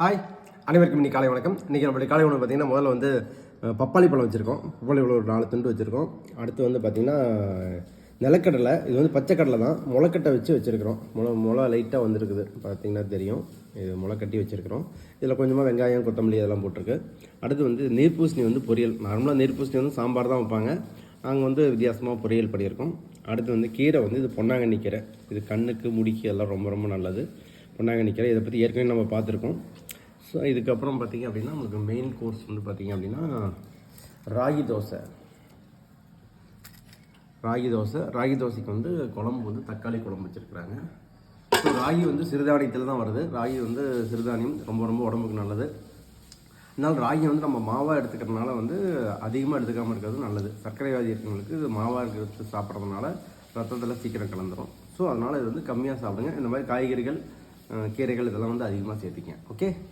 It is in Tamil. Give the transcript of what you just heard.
ஹாய், அனைவருக்கும் இன்னைக்கு காலை வணக்கம். இன்றைக்கி நம்மளுடைய காலை உணவு பார்த்திங்கன்னா முதல்ல வந்து பப்பாளி பழம் வச்சுருக்கோம். பப்பாளி பழம் ஒரு 4 துண்டு வச்சுருக்கோம். அடுத்து வந்து பார்த்திங்கன்னா நிலக்கடலை, இது வந்து பச்சைக்கடலை தான், முளைக்கட்டை வச்சுருக்கிறோம். முளை லைட்டாக வந்துருக்குது பார்த்திங்கன்னா தெரியும். இது முளை கட்டி வச்சுருக்கிறோம். இதில் கொஞ்சமாக வெங்காயம், கொத்தமல்லி இதெல்லாம் போட்டிருக்கு. அடுத்து வந்து நீர்பூசணி வந்து பொரியல். நார்மலாக நீர்பூசணி வந்து சாம்பார் தான் வைப்பாங்க, நாங்கள் வந்து வித்தியாசமாக பொரியல் பண்ணியிருக்கோம். அடுத்து வந்து கீரை வந்து இது பொன்னாங்கண்ணி கீரை. இது கண்ணுக்கு முடிக்கு எல்லாம் ரொம்ப ரொம்ப நல்லது. பொன்னாங்கண்ணி கீரை இதை பற்றி ஏற்கனவே நம்ம பார்த்துருக்கோம். ஸோ இதுக்கப்புறம் பார்த்திங்க அப்படின்னா நமக்கு மெயின் கோர்ஸ் வந்து பார்த்திங்க அப்படின்னா ராகி தோசை. ராகி தோசைக்கு வந்து குழம்பு வந்து தக்காளி குழம்பு வச்சுருக்குறாங்க. ஸோ ராகி வந்து சிறுதானியத்தில் தான் வருது. ராகி வந்து சிறுதானியம், ரொம்ப ரொம்ப உடம்புக்கு நல்லது. இதனால் ராகி வந்து நம்ம மாவாக எடுத்துக்கிறதுனால வந்து அதிகமாக எடுத்துக்காமல் இருக்கிறது நல்லது. சர்க்கரை வியாதி இருக்கிறவங்களுக்கு இது மாவாக இருக்கிறது சாப்பிட்றதுனால ரத்தத்தில் சீக்கிரம் கலந்துரும். ஸோ அதனால் இது வந்து கம்மியாக சாப்பிடுங்க. இந்த மாதிரி காய்கறிகள், கீரைகள் இதெல்லாம் வந்து அதிகமாக சேர்த்திங்க. ஓகே.